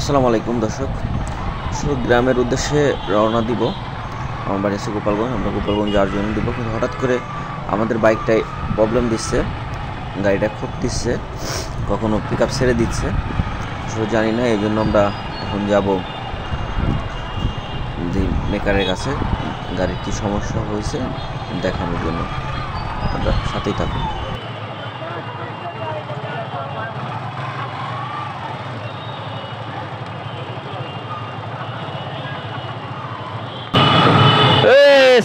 আসসালামু আলাইকুম দর্শক, গ্রামের উদ্দেশ্যে রওনা দিব। আমার বাড়ি আছে গোপালগঞ্জ। আমরা গোপালগঞ্জ যাওয়ার জন্য দিব, কিন্তু হঠাৎ করে আমাদের বাইকটায় প্রবলেম দিচ্ছে, গাড়িটা খুব দিচ্ছে, কখনো পিক আপ ছেড়ে দিচ্ছে, আসলে জানি না। এই জন্য আমরা এখন যাব যে মেকারের কাছে, গাড়ির কী সমস্যা হয়েছে দেখানোর জন্য। আমরা সাথেই থাকুন।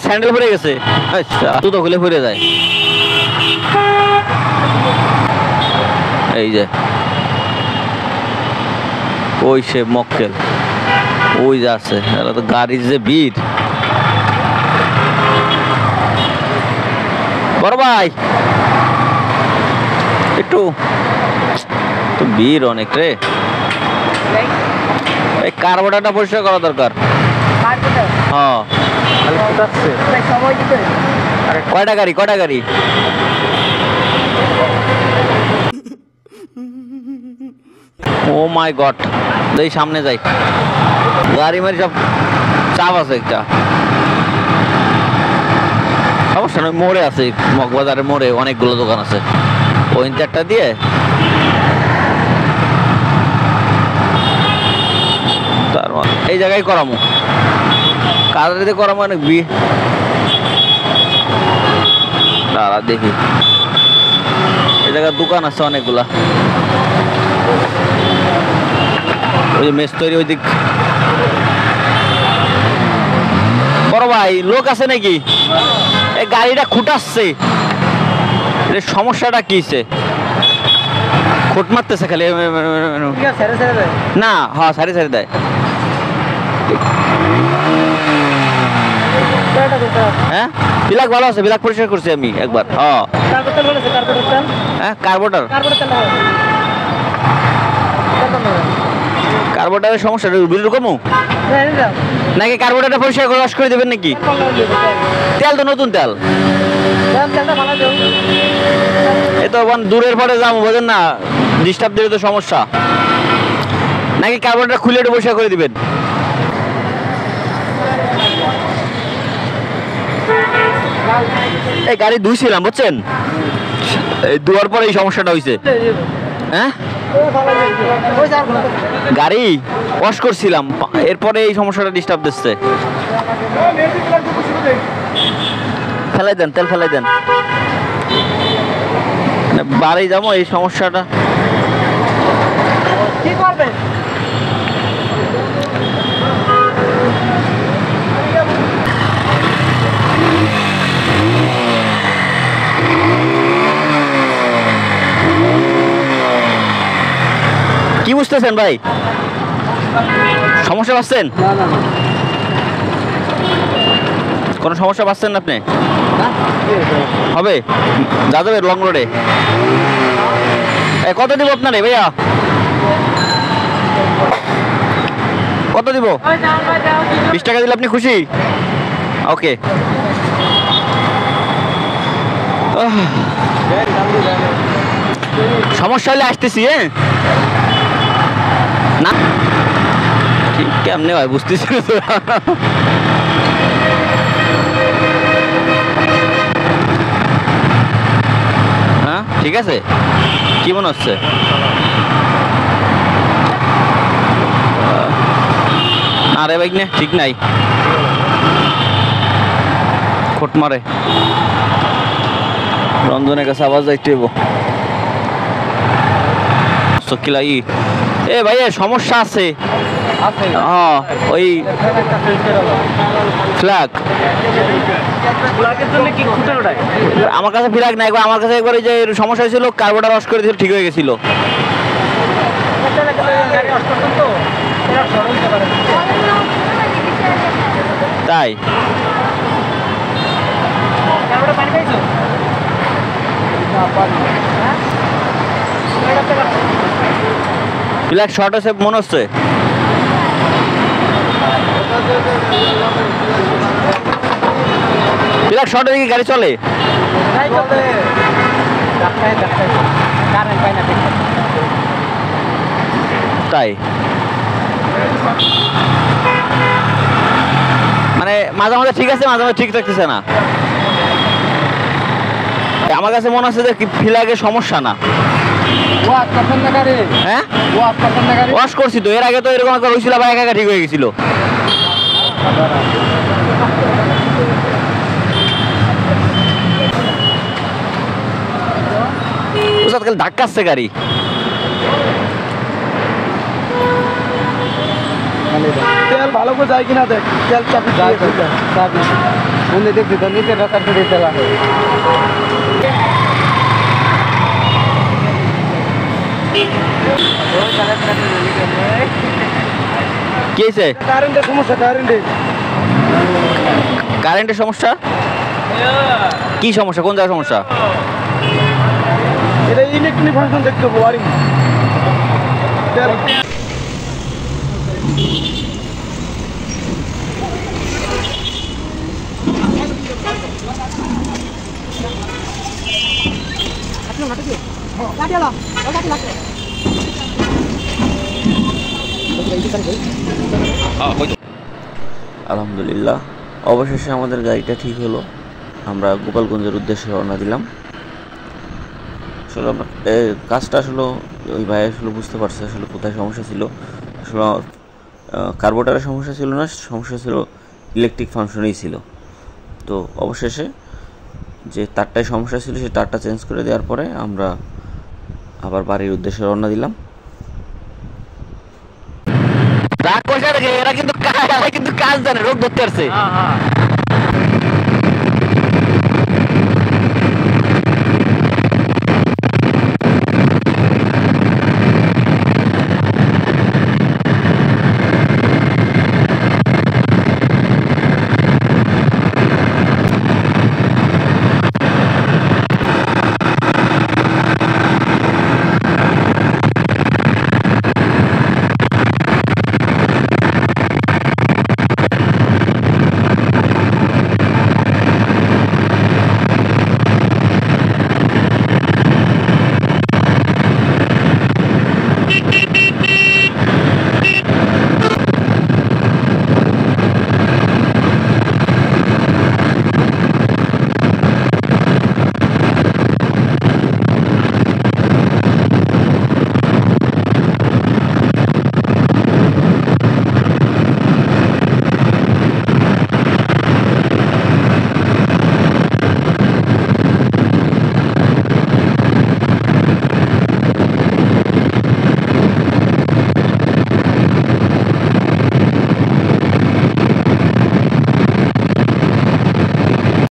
স্যান্ডেল পরে গেছে, আচ্ছা জুতো খুলে পড়ে যায়। এই যে ওই সে মক্কেল ওই যাচ্ছে, তো গাড়ির যে ভিড়। বড় ভাই একটু তো ভিড় অনেক রে, এই কার্বোরেটরটা পরিষ্কার করা দরকার। হ্যাঁ কয়টা গাড়ি ও মাই গড, এই সামনে যাই, গাড়ি মারি সব চাপ আছে একটা। সমস্যা নয়, মোড়ে আছে, মগবাজারের মোড়ে অনেকগুলো দোকান আছে, ওই চারটা দিয়ে তার এই জায়গায় করামো, কাজে করামো অনেক দাঁড়া দেখি। এই জায়গায় দোকান আছে অনেকগুলা, ওই যে মেস তৈরি ওই দিক। বড় ভাই লোক আছে নাকি? এই গাড়িটা খুঁটাচ্ছে, সমস্যাটা কিছে? খুঁট মারতেছে খালি না। হ্যাঁ সারি দেয়। হ্যাঁ বিলাক ভালো আছে, বিলাক পরিষ্কার করছি আমি একবার। হ্যাঁ কার্বোরেটরের সমস্যা বিল কমু নাকি? কার্বোরেটর পরিষ্কার করে ওয়াশ করে দেবেন নাকি? তেল তো নতুন তেল, এই তো দূরের পরে যাবো, বোঝেন না, ডিস্টার্ব দিলে তো সমস্যা। নাকি কার্বোরেটর খুলে একটু পরিষ্কার করে দিবেন? এই গাড়ি ধুইছিলাম বুঝছেন, এই ধোয়ার পরে এই সমস্যাটা হয়েছে। হ্যাঁ গাড়ি ওয়াশ করছিলাম, এরপরে এই সমস্যাটা ডিস্টার্ব দিচ্ছে। ফেলাই দেন, তেল ফেলাই দেন, বাড়ি যাবো, এই সমস্যাটা কি করবেন? কি বুঝতেছেন ভাই? সমস্যা পাচ্ছেন? কোন সমস্যা পাচ্ছেন না আপনি? হবে যা যাবে লং রোডে। কত দিব আপনারে ভাইয়া? কত দিব? 20 টাকা দিলে আপনি খুশি? ওকে। সমস্যা হলে আসতেছি। হ্যাঁ না ঠিক কেমনে ভাই বুঝতেছি না। হ্যাঁ ঠিক আছে, কি মনে হচ্ছে? আরে বাইক নে ঠিক নাই, খোট মারে। রঞ্জনের কাছে আওয়াজ যাইতে হইব। সকিলাই এ ভাই সমস্যা আছে, ওই ফ্ল্যাগ আমার কাছে ফ্ল্যাগ নাই, আমার কাছে একবার যে সমস্যা হয়েছিল কার্বোরেটর ওয়াশ করে দিয়েছিল, ঠিক হয়ে গেছিল। তাই ফ্ল্যাগ শর্ট আছে মনে হচ্ছে। ফ্ল্যাগ শর্ট হয়ে গাড়ি চলে? তাই মানে মাঝে মাঝে ঠিক আছে, মাঝে মাঝে ঠিক থাকতেছে না। আমার কাছে মনে হচ্ছে যে ফিলাগের সমস্যা না। হ্যাঁ ওয়াশ করছি তো, এর আগে তো এরকম একটা হয়েছিল, আবার একা ঠিক হয়ে গেছিল। ধাক্কাচ্ছে গাড়ি। তেল ভালো করে যায় কিনা দেখ, তেল চাপি চাপি দেখছি তো নিচে রাস্তা তেল আছে। কি হয়েছে? কারেন্টের সমস্যা, কারেন্টের সমস্যা। কি সমস্যা, কোন জায়গায় সমস্যা? এটা ইলেকট্রিক ফাংশন দেখতে হবে, ওয়ারিং। আলহামদুলিল্লাহ অবশেষে আমাদের গাড়িটা ঠিক হলো। আমরা গোপালগঞ্জের উদ্দেশ্যে রওনা দিলাম। আসলে কাজটা আসলে ওই ভাই আসলে বুঝতে পারছে আসলে কোথায় সমস্যা ছিল। আসলে কার্বোরেটরের সমস্যা ছিল না, সমস্যা ছিল ইলেকট্রিক ফাংশনেই ছিল। তো অবশেষে যে তারটায় সমস্যা ছিল সেই তারটা চেঞ্জ করে দেওয়ার পরে আমরা আবার বাড়ির উদ্দেশ্যে রওনা দিলাম। এরা কিন্তু কাজ জানে, রোগ ধরতে পারছে।